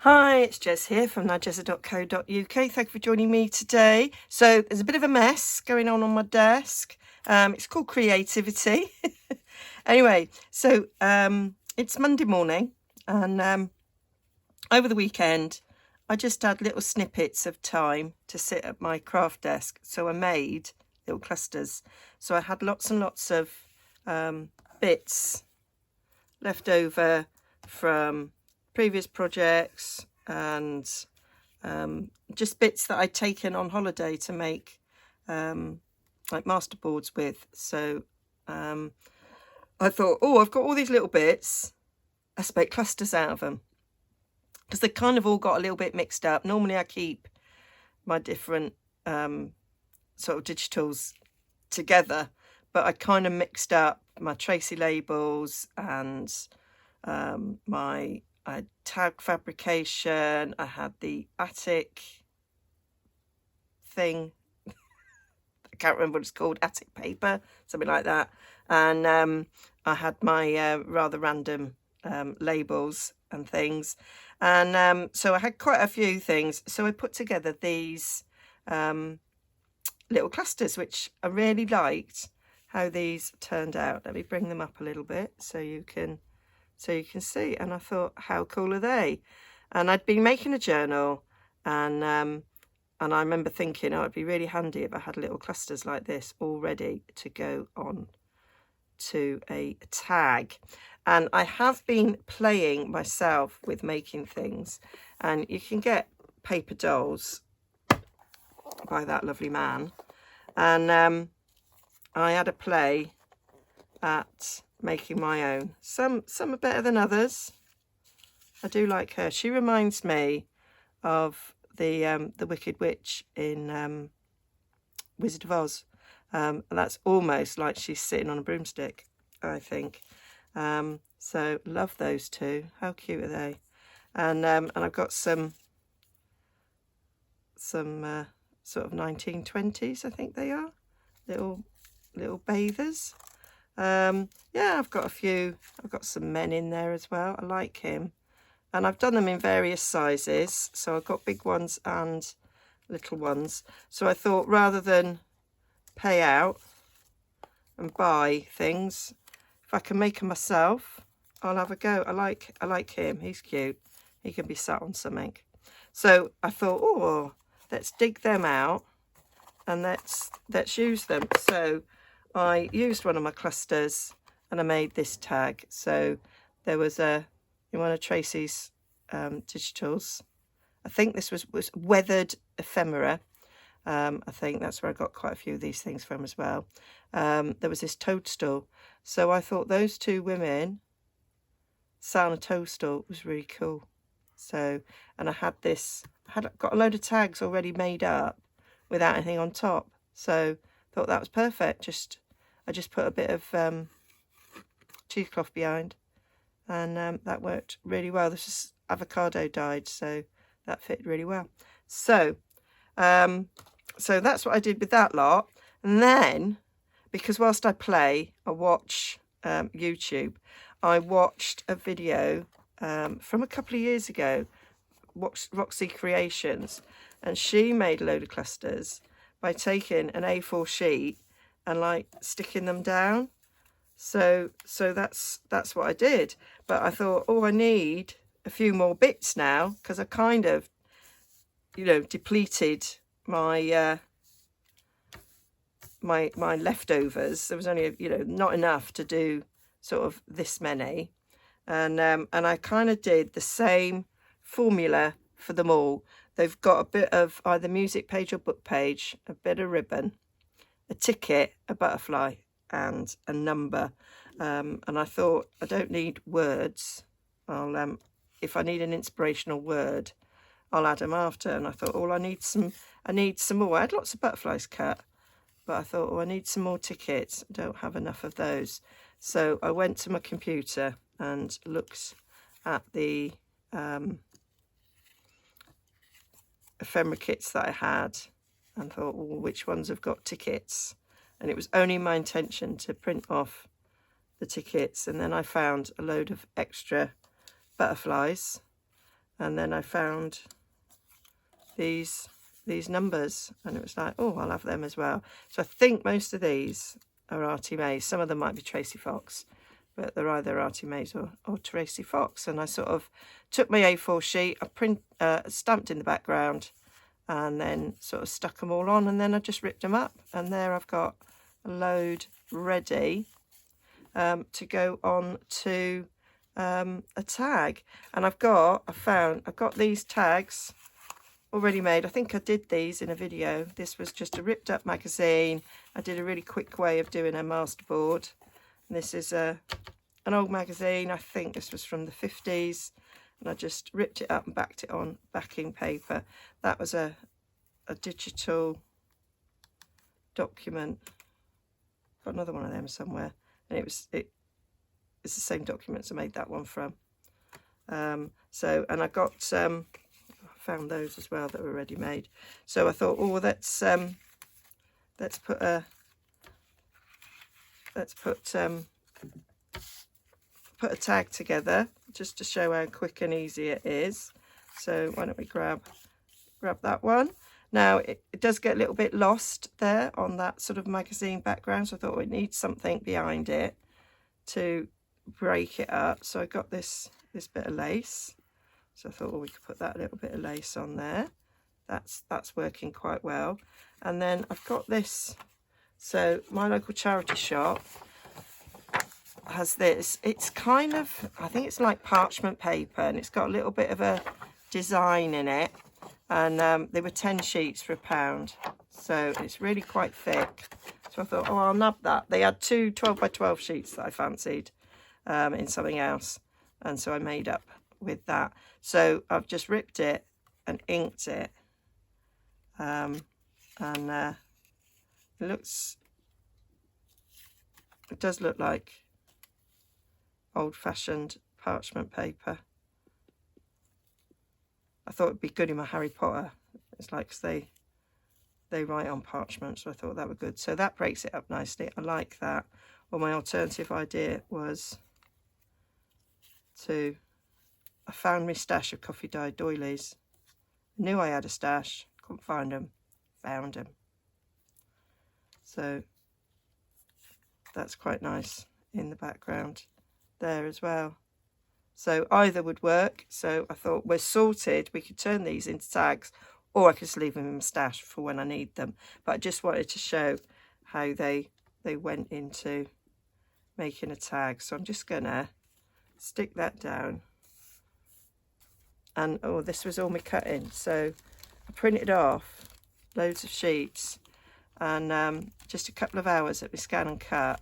Hi, it's Jez here from Nigezza.co.uk. Thank you for joining me today. So there's a bit of a mess going on my desk. It's called creativity. Anyway, so it's Monday morning, and over the weekend I just had little snippets of time to sit at my craft desk. So I made little clusters. So I had lots and lots of bits left over from previous projects and just bits that I'd taken on holiday to make like masterboards with. So I thought, oh, I've got all these little bits, let's make clusters out of them, because they kind of all got a little bit mixed up. Normally I keep my different sort of digitals together, but I kind of mixed up my Tracy labels and my tag fabrication. I had the attic thing, I can't remember what it's called, attic paper, something like that, and I had my rather random labels and things, and so I had quite a few things. So I put together these little clusters, which I really liked how these turned out. Let me bring them up a little bit so you can see. And I thought, how cool are they? And I'd been making a journal, and I remember thinking, oh, it'd be really handy if I had little clusters like this all ready to go on to a tag. And I have been playing myself with making things, and you can get paper dolls by that lovely man, and I had a play at making my own. Some are better than others. I do like her. She reminds me of the Wicked Witch in Wizard of Oz. And that's almost like she's sitting on a broomstick, I think. So love those two. How cute are they? And I've got some sort of 1920s, I think they are, little bathers. Yeah, I've got some men in there as well. I like him, and I've done them in various sizes, so I've got big ones and little ones. So I thought, rather than pay out and buy things, if I can make them myself, I'll have a go. I like him. He's cute. He can be sat on something. So I thought, oh, let's dig them out and let's use them. So I used one of my clusters and I made this tag. So there was in one of Tracy's digitals, I think this was weathered ephemera. I think that's where I got quite a few of these things from as well. There was this toadstool. So I thought those two women sat on a toadstool was really cool. So, and I had got a load of tags already made up without anything on top. So thought that was perfect. I just put a bit of cheesecloth behind, and that worked really well. This is avocado dyed, so that fit really well. So so that's what I did with that lot. And then, because whilst I play, I watch YouTube, I watched a video from a couple of years ago, Roxy Creations, and she made a load of clusters by taking an A4 sheet and like sticking them down. So that's what I did. But I thought, oh, I need a few more bits now, because I kind of, depleted my my leftovers. There was only not enough to do sort of this many, and I kind of did the same formula for them all. They've got a bit of either music page or book page, a bit of ribbon, a ticket, a butterfly, and a number. And I thought, I don't need words. I'll if I need an inspirational word, I'll add them after. And I thought, oh, I need some more. I had lots of butterflies cut, but I thought, oh, I need some more tickets. I don't have enough of those. So I went to my computer and looked at the ephemera kits that I had, and thought, well, which ones have got tickets? And it was only my intention to print off the tickets, and then I found a load of extra butterflies, and then I found these numbers, and it was like, oh, I'll have them as well. So I think most of these are Artie Mays. Some of them might be Tracy Fox, but they're either Artie Mays or Tracy Fox. And I sort of took my A4 sheet, I stamped in the background, and then sort of stuck them all on, and then I just ripped them up, and there I've got a load ready to go on to a tag. And I've got these tags already made. I think I did these in a video. This was just a ripped up magazine. I did a really quick way of doing a masterboard. And this is an old magazine. I think this was from the 50s. And I just ripped it up and backed it on backing paper. That was a digital document. Got another one of them somewhere. And it's the same documents I made that one from. And I got found those as well that were ready made. So I thought, oh, let's put a tag together just to show how quick and easy it is. So why don't we grab that one. Now it does get a little bit lost there on that sort of magazine background, so I thought it needs something behind it to break it up. So I got this bit of lace. So I thought, well, we could put that little bit of lace on there. That's working quite well. And then I've got this. So my local charity shop has this. It's kind of, I think it's like parchment paper, and it's got a little bit of a design in it. And they were 10 sheets for £1. So it's really quite thick. So I thought, oh, I'll nab that. They had two 12 by 12 sheets that I fancied in something else. And so I made up with that. So I've just ripped it and inked it, and it does look like old-fashioned parchment paper. I thought it'd be good in my Harry Potter. It's like, 'cause they write on parchment, so I thought that would be good. So that breaks it up nicely. I like that. Well, my alternative idea was I found my stash of coffee dyed doilies. Knew I had a stash, couldn't find them, found them. So that's quite nice in the background there as well. So either would work. So I thought, we're sorted. We could turn these into tags, or I could just leave them in my stash for when I need them. But I just wanted to show how they went into making a tag. So I'm just gonna stick that down. And oh, this was all my cutting, so I printed off loads of sheets, and just a couple of hours at my scan and cut,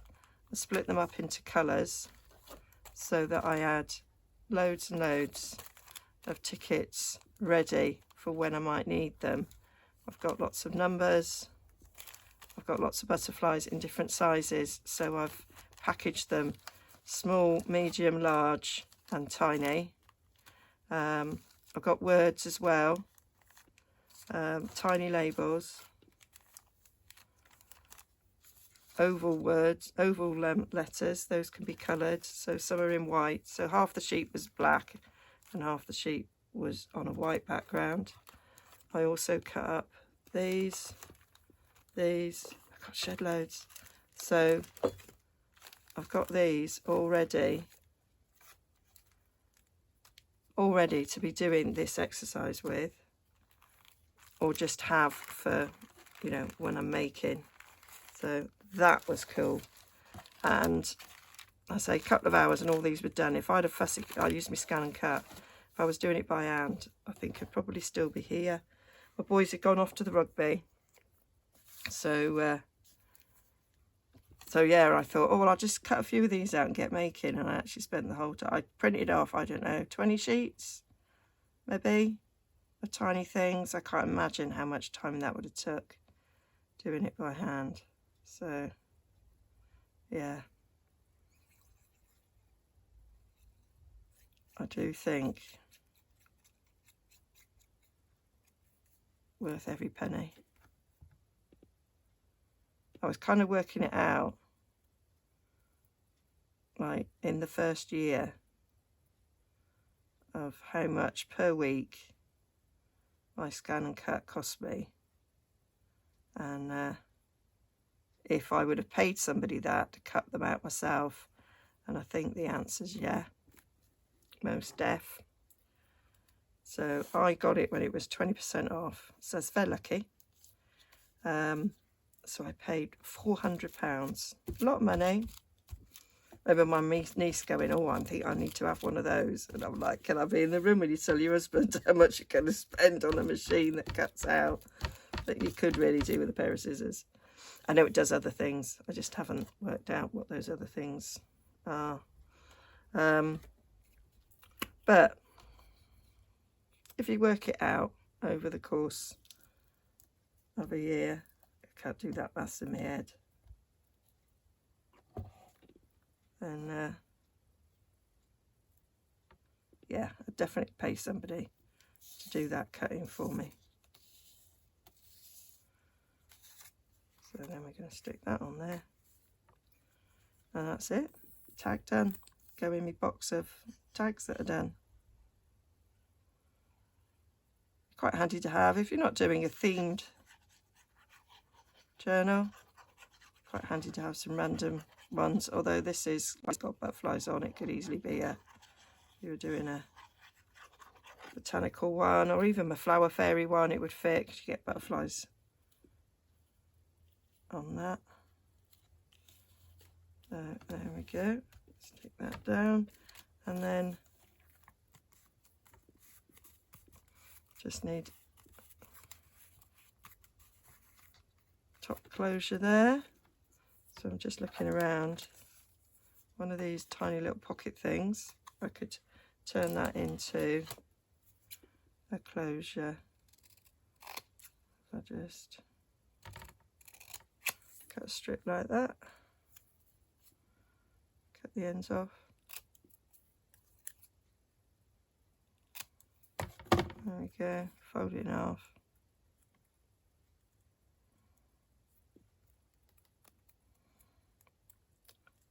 I split them up into colours so that I had loads and loads of tickets ready for when I might need them. I've got lots of numbers, I've got lots of butterflies in different sizes, so I've packaged them small, medium, large and tiny. I've got words as well, tiny labels, oval words, oval letters. Those can be coloured, so some are in white. So half the sheet was black and half the sheet was on a white background. I also cut up these. I've got shed loads. So I've got these all ready to be doing this exercise with, or just have for, you know, when I'm making. So that was cool. And I say a couple of hours and all these were done. If I'd have I used my scan and cut. If I was doing it by hand, I think I'd probably still be here. My boys had gone off to the rugby. So yeah, I thought, oh, well, I'll just cut a few of these out and get making. And I actually spent the whole time. I printed off, I don't know, 20 sheets, maybe, of tiny things. I can't imagine how much time that would have took doing it by hand. So, yeah. I do think worth every penny. I was kind of working it out, like in the first year, of how much per week my scan and cut cost me, and if I would have paid somebody that to cut them out myself. And I think the answer is yeah, most def. So I got it when it was 20% off, so it's very lucky. So I paid £400, a lot of money. Remember my niece going, oh, I think I need to have one of those. And I'm like, can I be in the room when you tell your husband how much you're going to spend on a machine that cuts out? But you could really do with a pair of scissors. I know it does other things. I just haven't worked out what those other things are. But if you work it out over the course of a year, I can't do that maths in my head. And yeah, I'd definitely pay somebody to do that cutting for me. So then we're going to stick that on there. And that's it. Tag done. Go in my box of tags that are done. Quite handy to have if you're not doing a themed journal. Quite handy to have some random ones, although this is, it's got butterflies on. It could easily be a, if you were doing a botanical one or even a flower fairy one, it would fit because you get butterflies on that. There we go. Stick that down, and then just need top closure there. So I'm just looking around one of these tiny little pocket things. I could turn that into a closure. I just cut a strip like that, cut the ends off. There we go, fold it in half.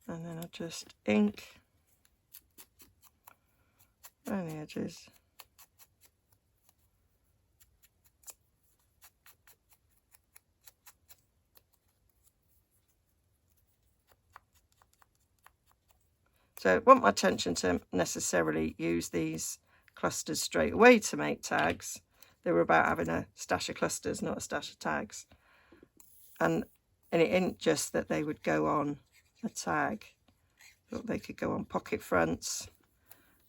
And then I'll just ink around the edges. So I want my attention to necessarily use these clusters straight away to make tags. They were about having a stash of clusters, not a stash of tags. And it isn't just that they would go on a tag, but they could go on pocket fronts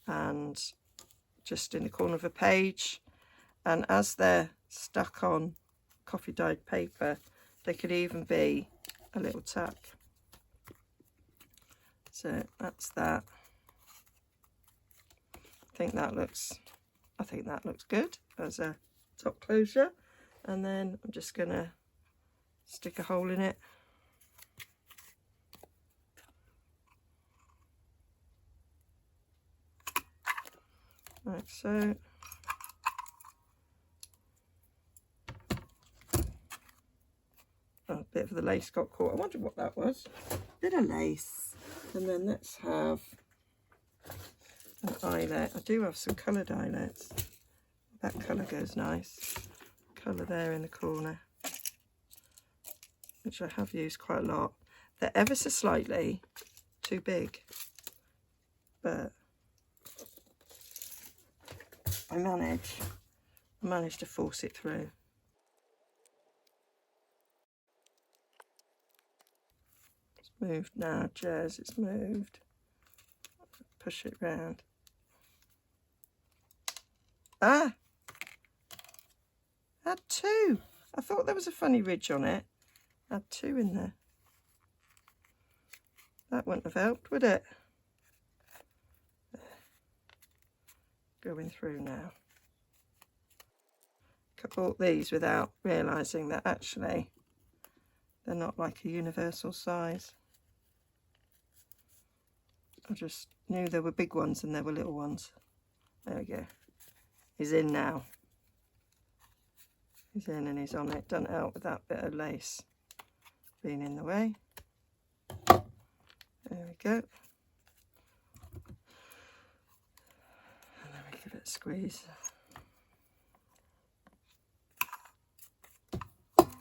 and just in the corner of a page. And as they're stuck on coffee dyed paper, they could even be a little tack. So that's that. I think that looks good as a top closure. And then I'm just gonna stick a hole in it. Like so. Oh, a bit of the lace got caught. I wonder what that was. Bit of lace. And then let's have an eyelet. I do have some coloured eyelets. That colour goes nice. Colour there in the corner, which I have used quite a lot. They're ever so slightly too big, but I managed to force it through. It's moved now, Jez, it's moved. Push it round. Ah! Had two. I thought there was a funny ridge on it. Had two in there. That wouldn't have helped, would it? Going through now. I bought these without realising that actually they're not like a universal size. I just knew there were big ones and there were little ones. There we go. He's in now. He's in and he's on it. Doesn't help with that bit of lace being in the way. There we go. And then we bit of squeeze.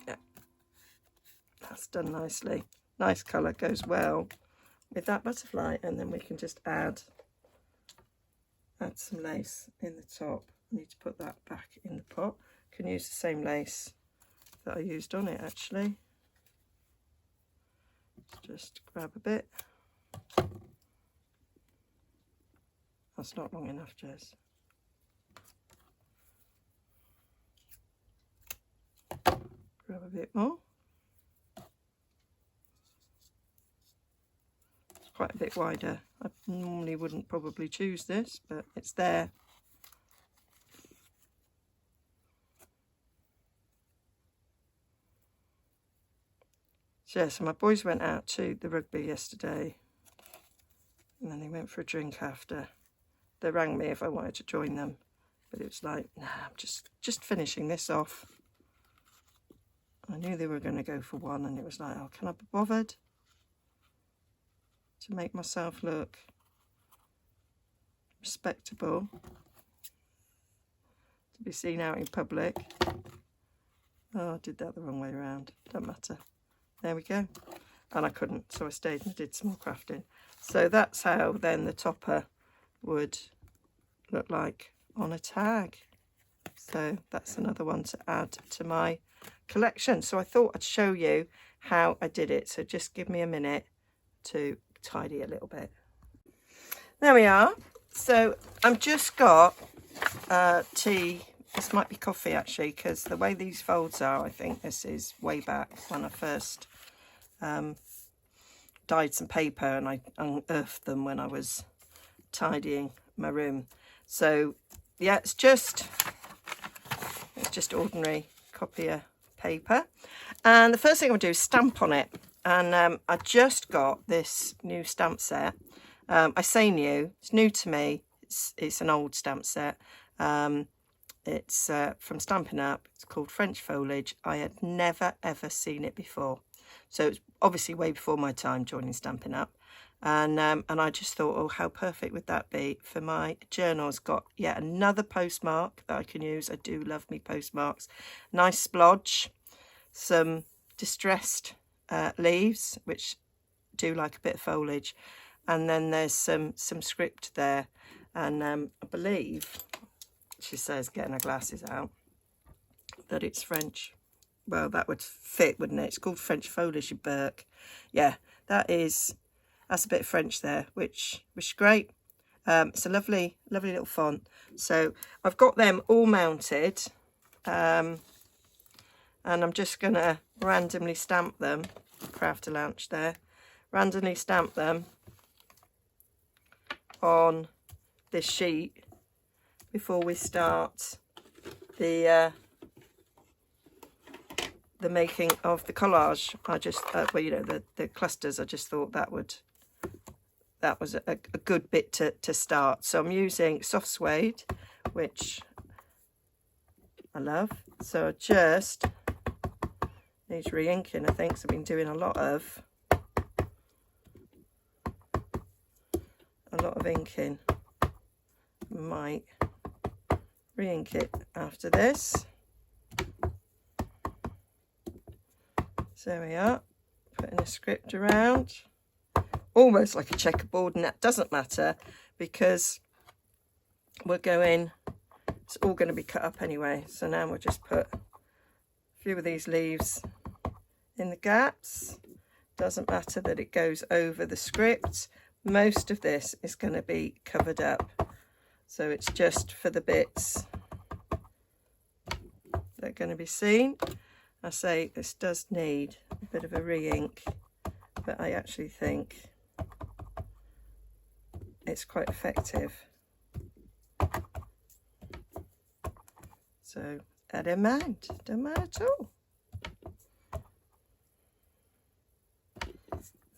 Yeah, that's done nicely. Nice colour, goes well with that butterfly. And then we can just add some lace in the top. I need to put that back in the pot. Can use the same lace that I used on it actually. Just grab a bit. That's not long enough, Jez. Grab a bit more. It's quite a bit wider. I normally wouldn't probably choose this, but it's there. So, yeah, so my boys went out to the rugby yesterday and then they went for a drink after. They rang me if I wanted to join them, but it was like, nah, I'm just finishing this off. I knew they were going to go for one and it was like, oh, can I be bothered to make myself look respectable, to be seen out in public? Oh, I did that the wrong way around. Don't matter. There we go. And I couldn't, so I stayed and did some more crafting. So that's how then the topper would look like on a tag. So that's another one to add to my collection. So I thought I'd show you how I did it. So just give me a minute to tidy a little bit. There we are. So I've just got tea. This might be coffee actually, because the way these folds are, I think this is way back when I first dyed some paper and I unearthed them when I was tidying my room. So yeah, it's just ordinary copier paper. And the first thing I'll do is stamp on it. And I just got this new stamp set. I say new, it's new to me. It's an old stamp set. It's from Stampin' Up. It's called French Foliage. I had never ever seen it before, so it's obviously way before my time joining Stampin' Up. And I just thought, oh, how perfect would that be for my journals? Got yet another postmark that I can use. I do love me postmarks. Nice splodge, some distressed leaves, which do like a bit of foliage, and then there's some script there, and I believe. She says, getting her glasses out, that it's French. Well, that would fit, wouldn't it? It's called French Foliage, you Burke. Yeah, that's a bit of French there, which is great. It's a lovely little font. So I've got them all mounted, and I'm just going to randomly stamp them. Craft a Lounge there. Randomly stamp them on this sheet before we start the making of the collage. I just well, you know, the clusters, I just thought that was a good bit to start. So I'm using soft suede, which I love. So I just needs re-inking, I think, so I've been doing a lot of inking. Might re-ink it after this. So there we are, putting a script around, almost like a checkerboard, and that doesn't matter because it's all going to be cut up anyway. So now we'll just put a few of these leaves in the gaps. Doesn't matter that it goes over the script. Most of this is going to be covered up. So it's just for the bits that are going to be seen. I say this does need a bit of a re-ink, but I actually think it's quite effective. So I don't mind at all.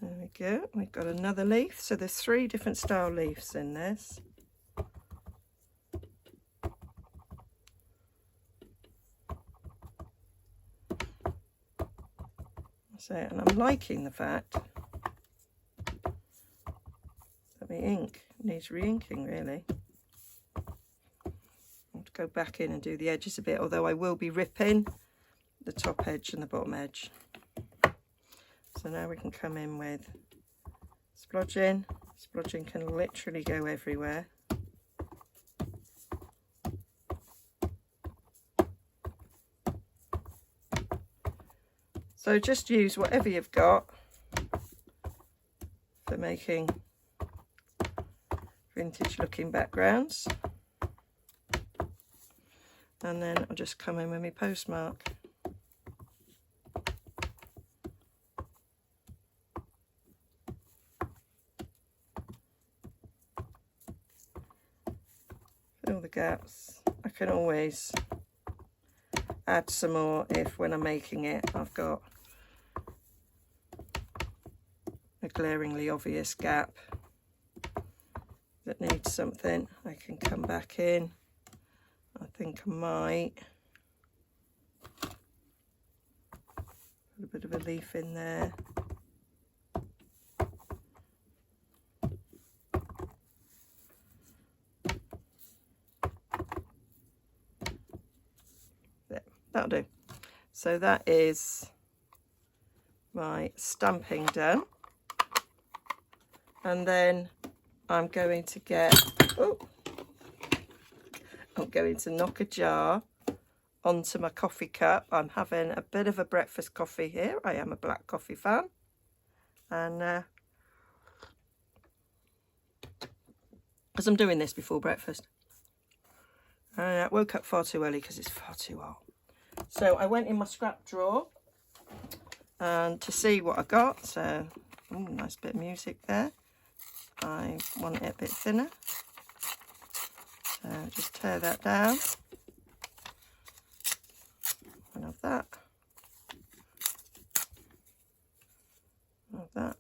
There we go, we've got another leaf. So there's 3 different style leaves in this. So, and I'm liking the fact that the ink needs re-inking really. go back in and do the edges a bit, although I will be ripping the top edge and the bottom edge. So now we can come in with splodging. Splodging can literally go everywhere. So just use whatever you've got for making vintage looking backgrounds. And then I'll just come in with my postmark. Fill the gaps. I can always add some more if when I'm making it I've got a glaringly obvious gap that needs something. I can come back in. I think I might put a bit of a leaf in there. There, that'll do. So that is my stamping done. And then I'm going to get, I'm going to knock a jar onto my coffee cup. I'm having a bit of a breakfast coffee here. I am a black coffee fan. And as I'm doing this before breakfast. I woke up far too early because it's far too hot. So I went in my scrap drawer and to see what I got. So, nice bit of music there. I want it a bit thinner. So just tear that down. And have that. Have that.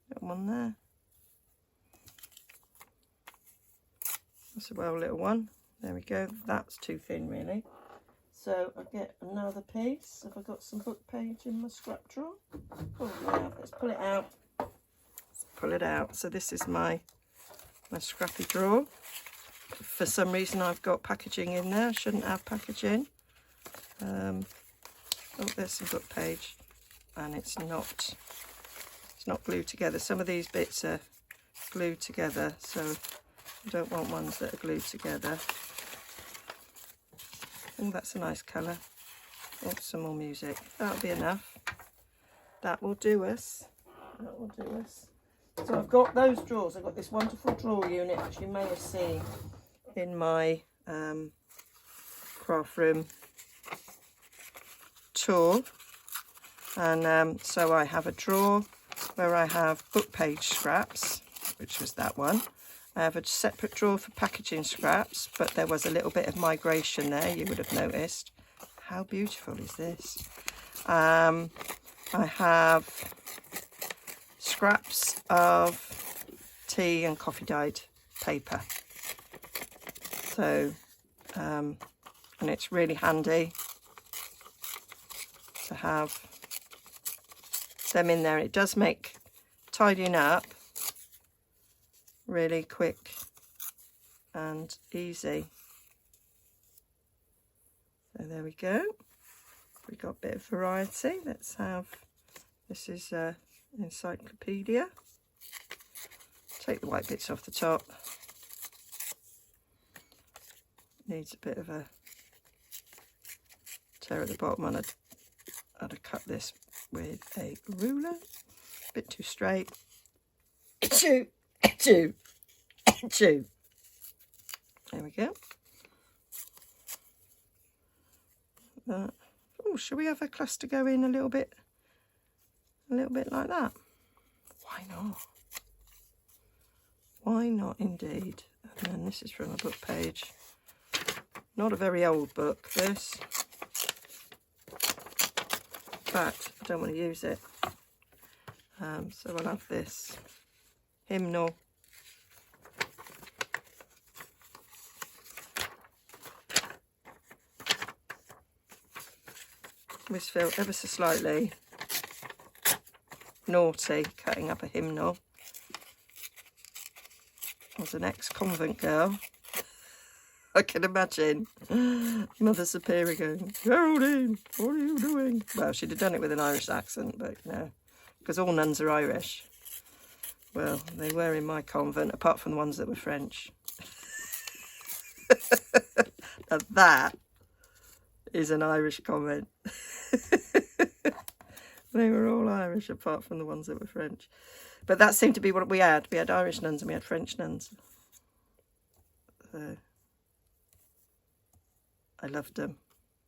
Little one there. That's a well little one. There we go. That's too thin really. So I get another piece. Have I got some book page in my scrap drawer? Oh yeah, let's pull it out. Let's pull it out. So this is my scrappy drawer. For some reason I've got packaging in there. I shouldn't have packaging. Oh, there's some book page, and it's not glued together. Some of these bits are glued together, so I don't want ones that are glued together. Oh, that's a nice colour. Oh, some more music. That'll be enough. That will do us. That will do us. So I've got those drawers. I've got this wonderful drawer unit, which you may have seen in my craft room tour. And so I have a drawer where I have book page scraps, which was that one. I have a separate drawer for packaging scraps, but there was a little bit of migration there, you would have noticed. How beautiful is this? I have scraps of tea and coffee dyed paper. So, and it's really handy to have them in there. It does make tidying up really quick and easy. So there we go. We've got a bit of variety. Let's have, this is an encyclopedia. Take the white bits off the top. Needs a bit of a tear at the bottom, and I'd have cut this with a ruler. A bit too straight. Achoo! Achoo! Achoo! There we go. Oh, should we have a cluster go in a little bit like that? Why not? Why not indeed? And then this is from a book page. Not a very old book, this. In fact, I don't want to use it. So I'll have this hymnal. This feel ever so slightly naughty, cutting up a hymnal. I was an ex-convent girl. I can imagine Mother Superior going, Geraldine, what are you doing? Well, she'd have done it with an Irish accent, but you know, because all nuns are Irish. Well, they were in my convent, apart from the ones that were French. Now that is an Irish convent. They were all Irish, apart from the ones that were French. But that seemed to be what we had. We had Irish nuns and we had French nuns. So I loved them,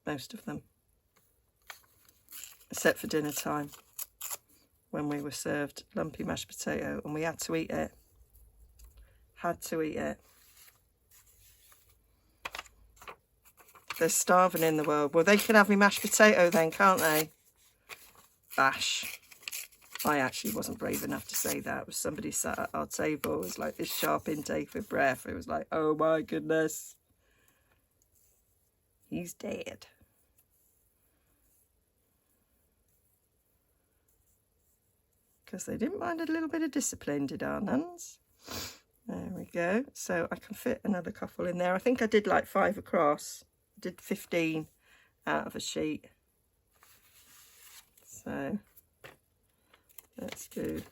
most of them. Except for dinner time, when we were served lumpy mashed potato and we had to eat it. Had to eat it. They're starving in the world. Well, they can have me mashed potato then, can't they? Bash. I actually wasn't brave enough to say that. It was somebody sat at our table. It was like this sharp intake of breath. It was like, oh my goodness. He's dead. Because they didn't mind a little bit of discipline, did our nuns? There we go. So I can fit another couple in there. I think I did like 5 across. I did 15 out of a sheet. So let's do,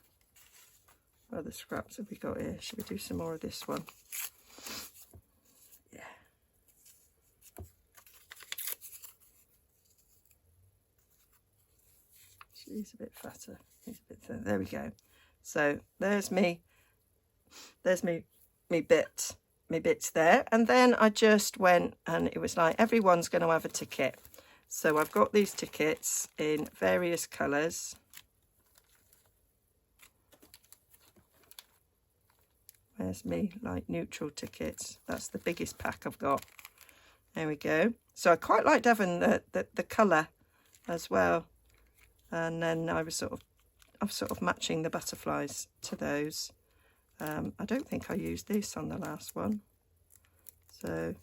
what other scraps have we got here? Should we do some more of this one? Yeah. She's a bit fatter. He's a bit thinner. There we go. So there's me bits there. And then I just went and it was like everyone's going to have a ticket. So I've got these tickets in various colours. Where's me like neutral tickets? That's the biggest pack I've got. There we go. So I quite liked having the colour as well. And then I'm sort of matching the butterflies to those. I don't think I used this on the last one. So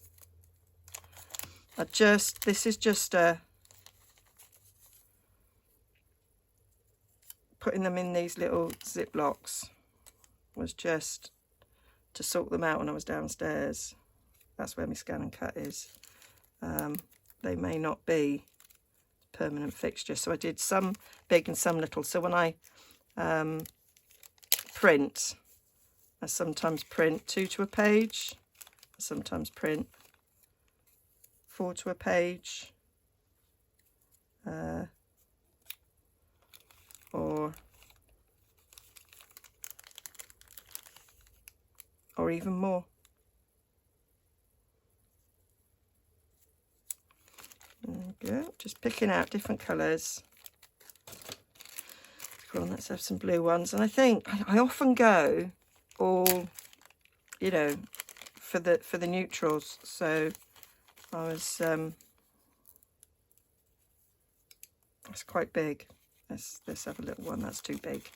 this is just putting them in these little Ziplocs was just to sort them out when I was downstairs. That's where my scan and cut is. They may not be permanent fixture, so I did some big and some little. So when I print, I sometimes print 2 to a page, I sometimes print 4 to a page, or even more. There we go, just picking out different colours. Go on, let's have some blue ones. And I think I often go all, you know, for the neutrals. So I was that's quite big. Let's have a little one. That's too big.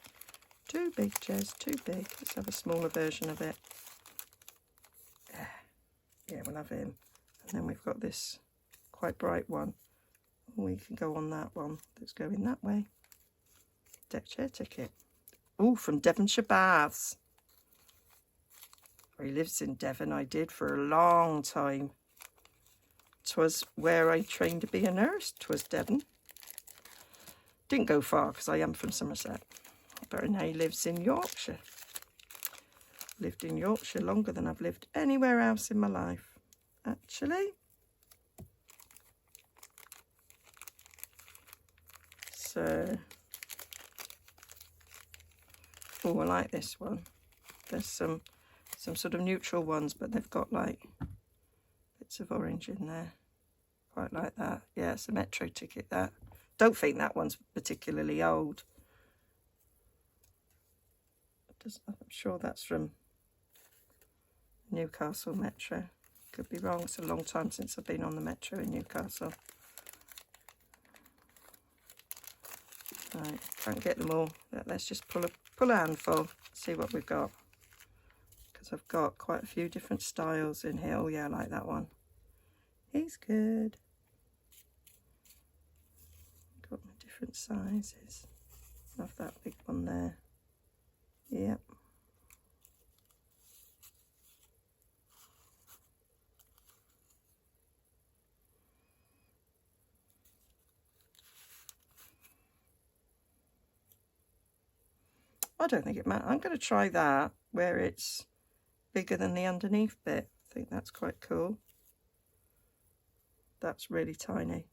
Too big, Jez, too big. Let's have a smaller version of it. Yeah, we'll have him. And then we've got this quite bright one. We can go on that one that's going that way. Deck chair ticket. Oh, from Devonshire Baths. He lives in Devon. I did for a long time. 'Twas where I trained to be a nurse. 'Twas Devon. Didn't go far because I am from Somerset. But now he lives in Yorkshire. Lived in Yorkshire longer than I've lived anywhere else in my life, actually. So, oh, I like this one. There's some sort of neutral ones, but they've got like bits of orange in there. Quite like that. Yeah, it's a metro ticket, that. Don't think that one's particularly old. I'm sure that's from Newcastle Metro. Could be wrong. It's a long time since I've been on the Metro in Newcastle. Right, can't get them all. Let's just pull a handful, see what we've got. Because I've got quite a few different styles in here. Oh yeah, I like that one. He's good. Got my different sizes. Love that big one there. Yep. I don't think it matters. I'm going to try that where it's bigger than the underneath bit. I think that's quite cool. That's really tiny.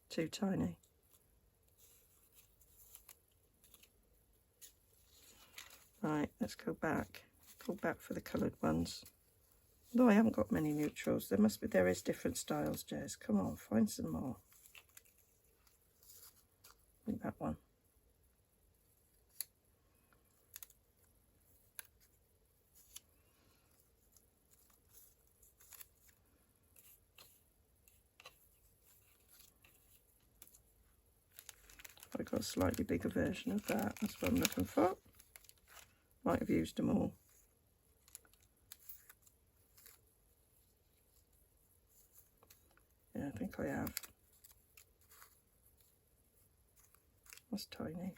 Too tiny. Right, let's go back. Go back for the coloured ones. Although I haven't got many neutrals. There is different styles, Jez. Come on, find some more. I think that one. I've got a slightly bigger version of that. That's what I'm looking for. Might have used them all. Yeah, I think I have. That's tiny.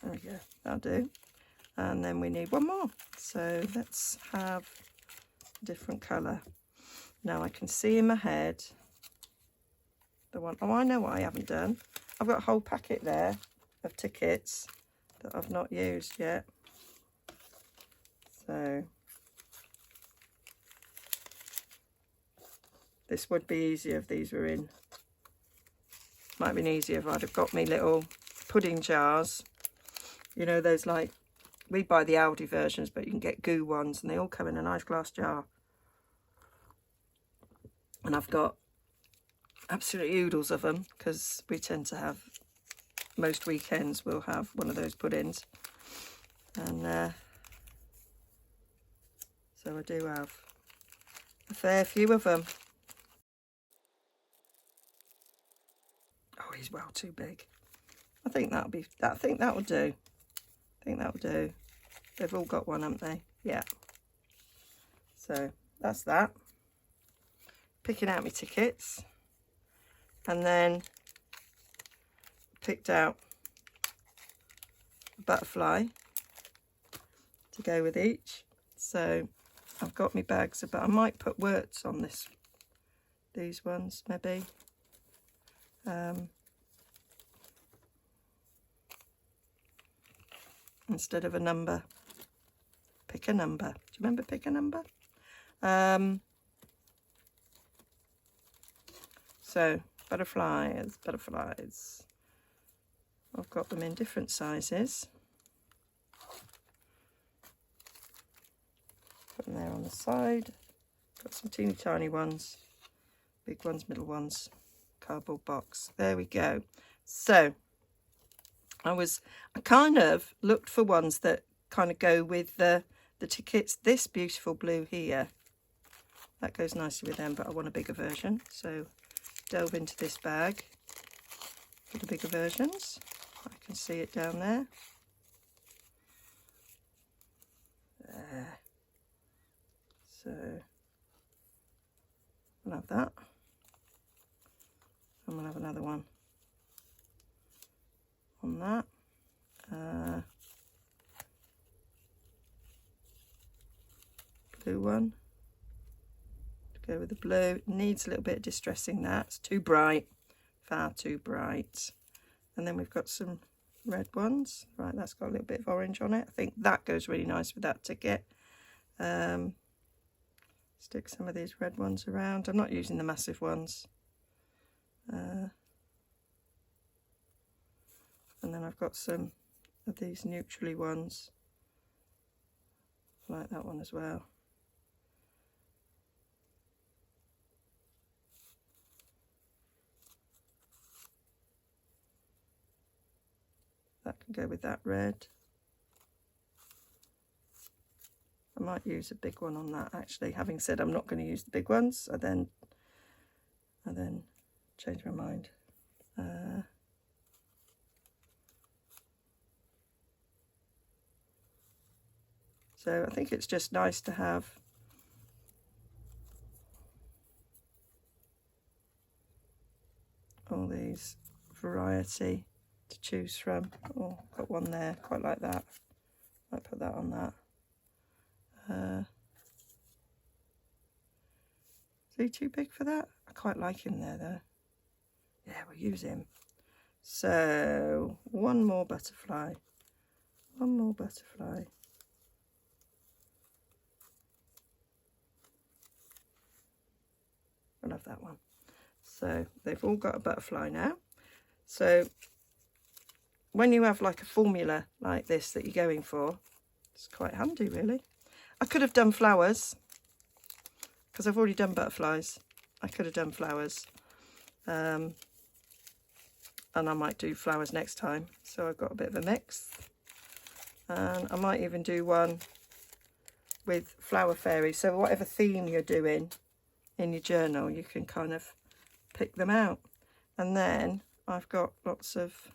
There we go, that'll do. And then we need one more. So let's have a different colour. Now I can see in my head the one. Oh, I know what I haven't done. I've got a whole packet there of tickets that I've not used yet. So this would be easier if these were in. Might have been easier if I'd have got me little pudding jars. You know, those like, we buy the Aldi versions, but you can get goo ones and they all come in a nice glass jar. And I've got absolutely oodles of them because we tend to have, most weekends we'll have one of those puddings. And so I do have a fair few of them. Oh, he's well too big. I think that'll be, I think that'll do. I think that'll do. They've all got one, haven't they? Yeah. So that's that. Picking out my tickets. And then picked out a butterfly to go with each. So I've got my bags, but I might put words on these ones maybe. Instead of a number, pick a number. Do you remember pick a number? So butterflies. I've got them in different sizes. Put them there on the side. Got some teeny tiny ones, big ones, middle ones, cardboard box. There we go. So I kind of looked for ones that kind of go with the tickets. This beautiful blue here, that goes nicely with them, but I want a bigger version. So delve into this bag for the bigger versions. I can see it down there. There. So we'll have that. And we'll have another one on that. Blue one to go with the blue. It needs a little bit of distressing. That's too bright, far too bright. And then we've got some red ones. Right, that's got a little bit of orange on it. I think that goes really nice with that ticket. Stick some of these red ones around. I'm not using the massive ones. And then I've got some of these neutrally ones. I like that one as well. That can go with that red. I might use a big one on that actually. Having said I'm not going to use the big ones, I then change my mind. So I think it's just nice to have all these variety to choose from. Oh, got one there, quite like that. Might put that on that. Is he too big for that? quite like him there though. Yeah, we'll use him. So one more butterfly. One more butterfly. I love that one. So they've all got a butterfly now. So when you have like a formula like this that you're going for, it's quite handy really. I could have done flowers because I've already done butterflies. I could have done flowers. And I might do flowers next time. So I've got a bit of a mix. And I might even do one with flower fairies. So whatever theme you're doing in your journal, you can kind of pick them out. And then I've got lots of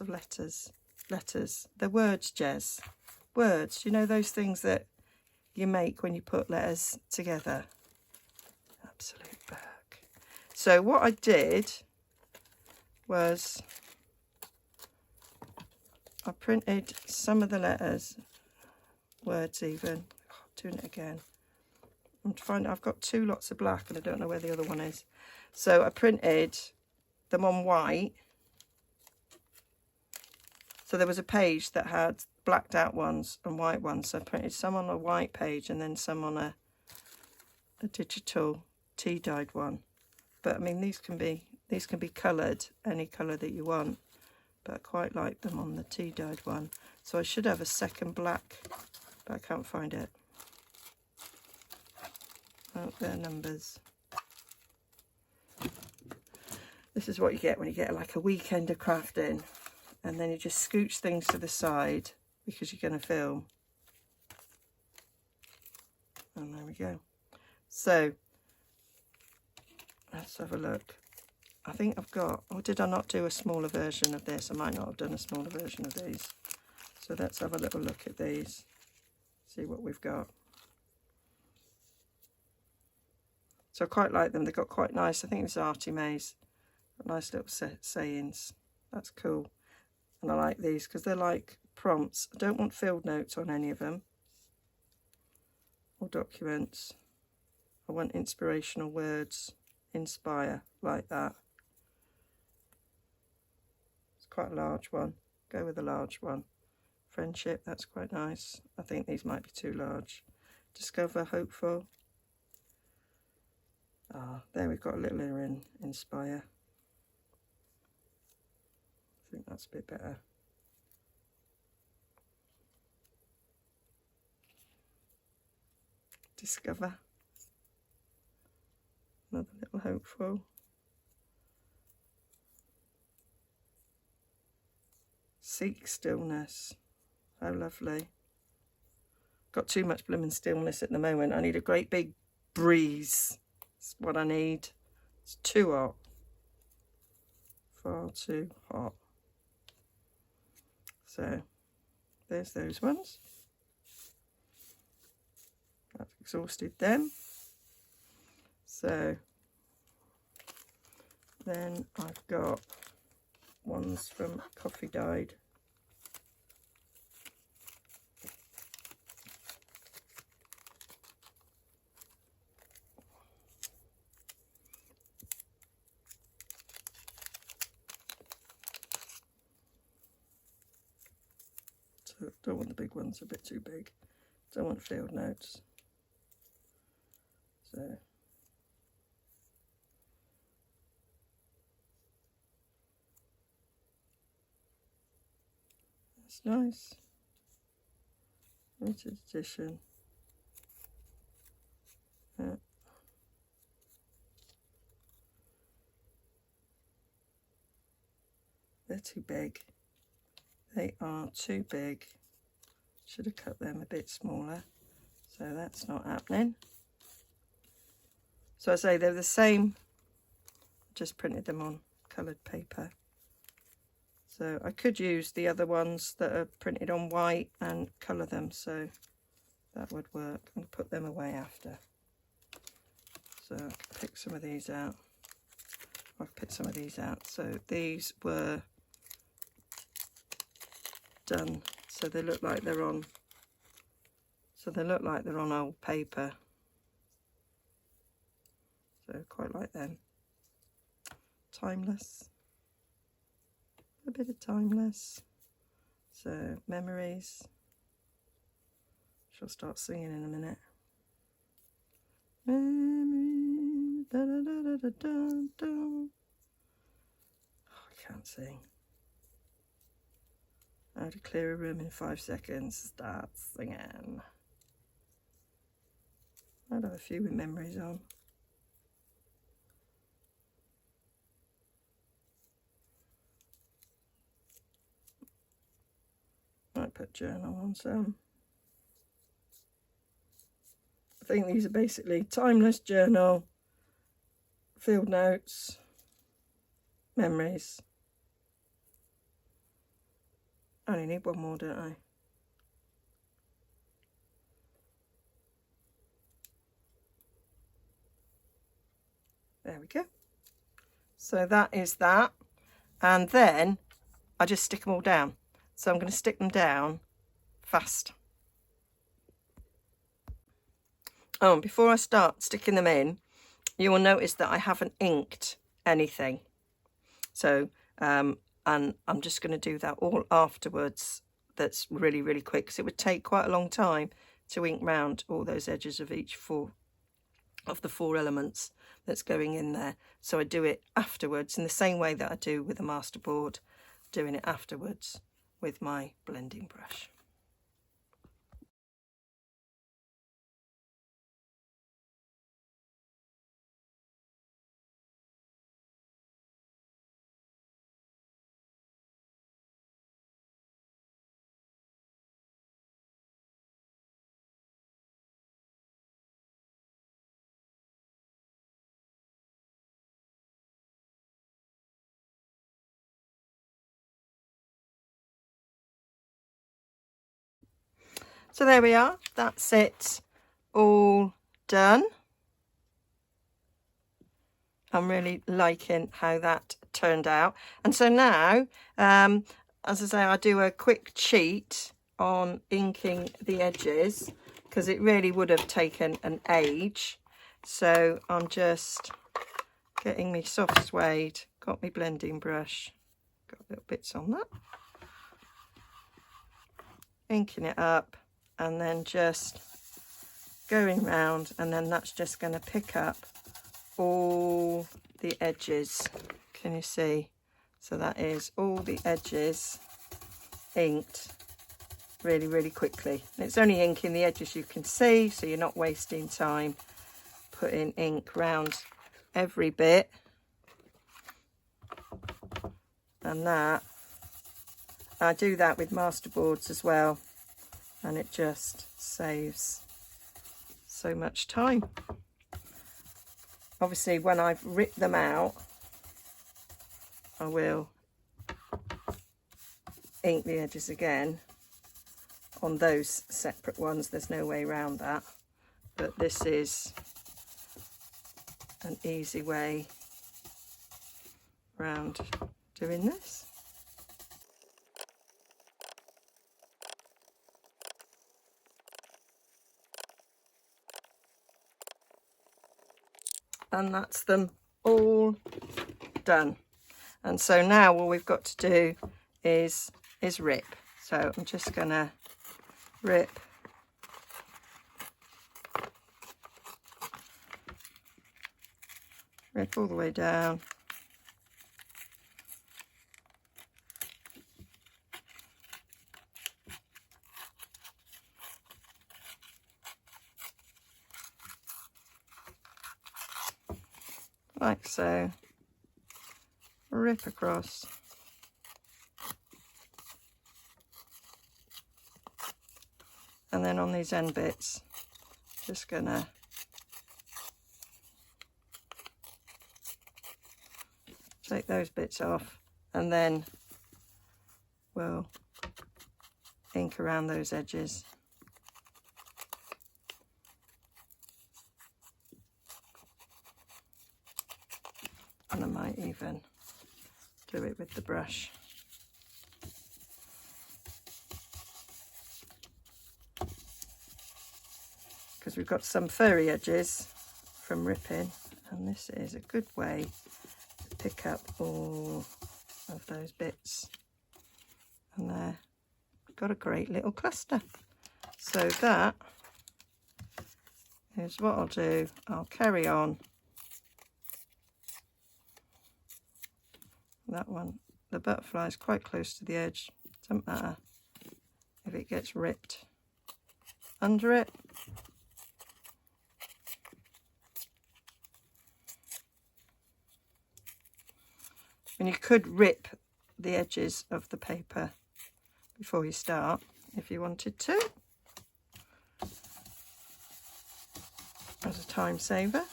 letters. They're words, Jez. Words. You know those things that you make when you put letters together? Absolute berg. So what I did was I printed some of the letters, words even. Oh, doing it again. I'm trying. I've got 2 lots of black and I don't know where the other one is. So I printed them on white. So there was a page that had blacked out ones and white ones. So I printed some on a white page and then some on a digital tea dyed one. But I mean these can be coloured any colour that you want. But I quite like them on the tea dyed one. So I should have a second black, but I can't find it. Oh, they're numbers. This is what you get when you get like a weekend of crafting, and then you just scooch things to the side because you're going to film. And there we go. So let's have a look. I think I've got, or did I not do a smaller version of this? I might not have done a smaller version of these. So let's have a little look at these, see what we've got. So I quite like them. They've got quite nice, I think it's Artie Mays. Nice little sayings. That's cool. And I like these because they're like prompts. I don't want field notes on any of them. Or documents. I want inspirational words. Inspire, like that. It's quite a large one. Go with a large one. Friendship, that's quite nice. I think these might be too large. Discover, hopeful. Ah, there we've got a little in inspire. I think that's a bit better. Discover. Another little hopeful. Seek stillness. How lovely. Got too much blooming stillness at the moment. I need a great big breeze. That's what I need. It's too hot. Far too hot. So there's those ones. I've exhausted them. So then I've got ones from Coffee Dyed. So don't want the big ones, a bit too big. Don't want field notes. So that's nice. Limited edition. Yeah. They're too big. They are too big. Should have cut them a bit smaller. So that's not happening. So I say they're the same. Just printed them on coloured paper. So I could use the other ones that are printed on white and colour them. So that would work. And put them away after. So I can pick some of these out. I've picked some of these out. So these were done. So they look like they're on. So they look like they're on old paper. so quite like them. Timeless, a bit of timeless. So memories. She'll start singing in a minute. Memories, da, da, da, da, da, da, da. Oh, I can't sing. How to clear a room in 5 seconds. Start singing. I'd have a few with memories on. Might put journal on some. I think these are basically timeless, journal, field notes, memories. I only need one more, don't I? There we go. So that is that. And then I just stick them all down. So I'm going to stick them down fast. Oh, and before I start sticking them in, you will notice that I haven't inked anything. So, and I'm just going to do that all afterwards. That's really, really quick, because it would take quite a long time to ink round all those edges of each of the 4 elements that's going in there. So I do it afterwards in the same way that I do with the masterboard, doing it afterwards with my blending brush. So there we are, that's it all done. I'm really liking how that turned out. And so now, as I say, I do a quick cheat on inking the edges, because it really would have taken an age. So I'm just getting me soft suede, got my blending brush, got little bits on that, inking it up, and then just going round, and then that's just going to pick up all the edges. Can you see? So that is all the edges inked really, really quickly. And it's only inking the edges you can see, so you're not wasting time putting ink round every bit. And that, I do that with masterboards as well, and it just saves so much time. Obviously, when I've ripped them out, I will ink the edges again on those separate ones. There's no way around that, but this is an easy way around doing this. And that's them all done. And so now all we've got to do is rip. So I'm just gonna rip all the way down. Like so. Rip across. And then on these end bits, just gonna take those bits off, and then we'll ink around those edges. And I might even do it with the brush. Because we've got some furry edges from ripping, And this is a good way to pick up all of those bits. And there, got a great little cluster. So that is what I'll do. I'll carry on. That one, the butterfly is quite close to the edge. Doesn't matter if it gets ripped under it. And you could rip the edges of the paper before you start if you wanted to, as a time saver.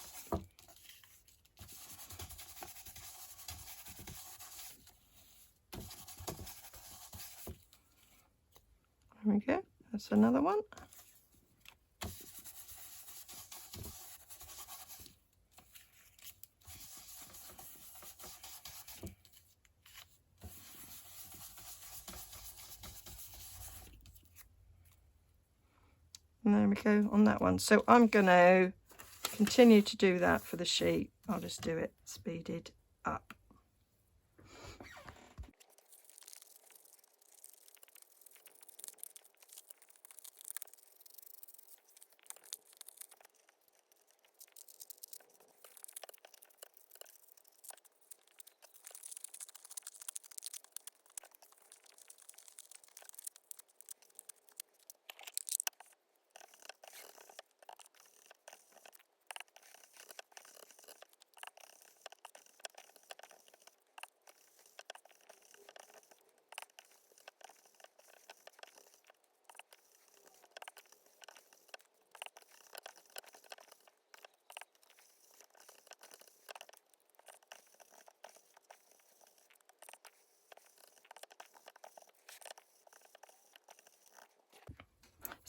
There we go, that's another one. And there we go on that one. So I'm going to continue to do that for the sheet. I'll just do it speeded up.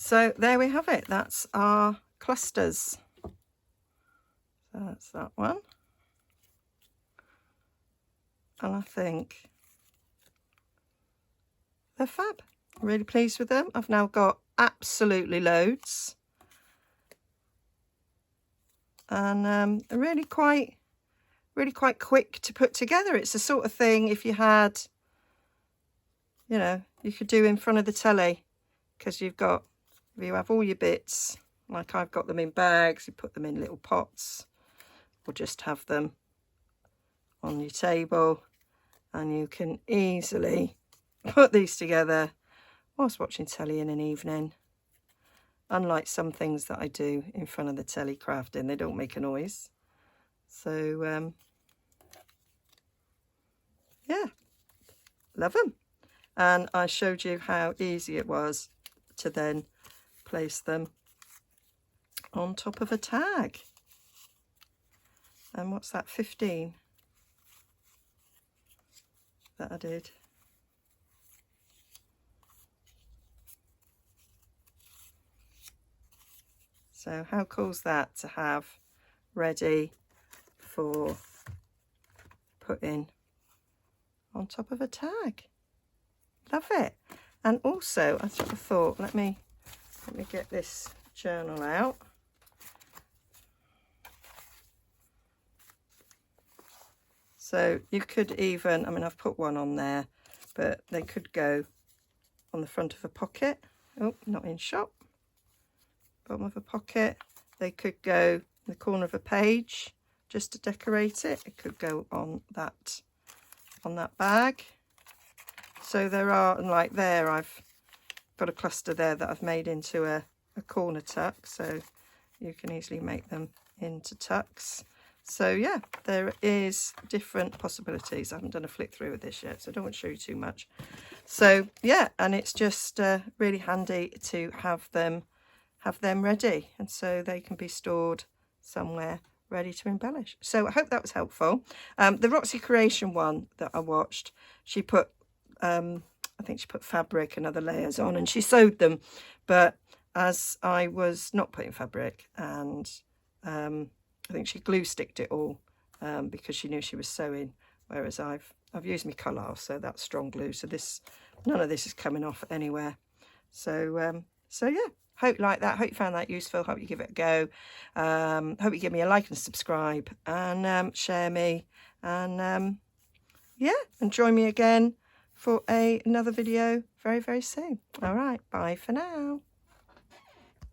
So there we have it. That's our clusters. So that's that one. And I think they're fab. I'm really pleased with them. I've now got absolutely loads. And really quite quick to put together. It's the sort of thing, if you had, you know, you could do in front of the telly, because you have all your bits, like I've got them in bags, you put them in little pots, or just have them on your table, and you can easily put these together whilst watching telly in an evening. Unlike some things that I do in front of the telly crafting, they don't make a noise. So yeah, love them. And I showed you how easy it was to then place them on top of a tag. And what's that, 15 that I did. So how cool is that to have ready for putting on top of a tag? Love it. And also I sort of thought, let me get this journal out. So you could even, I mean, I've put one on there, but they could go on the front of a pocket. Oh, not in shop. Bottom of a pocket. They could go in the corner of a page just to decorate it. It could go on that bag. So there are, and like there, I've got a cluster there that I've made into a corner tuck, so you can easily make them into tucks. So yeah, there is different possibilities. I haven't done a flick through of this yet, so I don't want to show you too much. So yeah, and it's just really handy to have them ready, and so they can be stored somewhere ready to embellish. So I hope that was helpful. The Roxy Creation one that I watched, she put I think she put fabric and other layers on, and she sewed them, but as I was not putting fabric, and I think she glue sticked it all because she knew she was sewing, whereas I've used my colour, so that's strong glue, so none of this is coming off anywhere. So So yeah, hope you like that. Hope you found that useful. Hope you give it a go. Hope you give me a like and subscribe, and share me, and yeah, and join me again for another video very, very soon. All right, bye for now.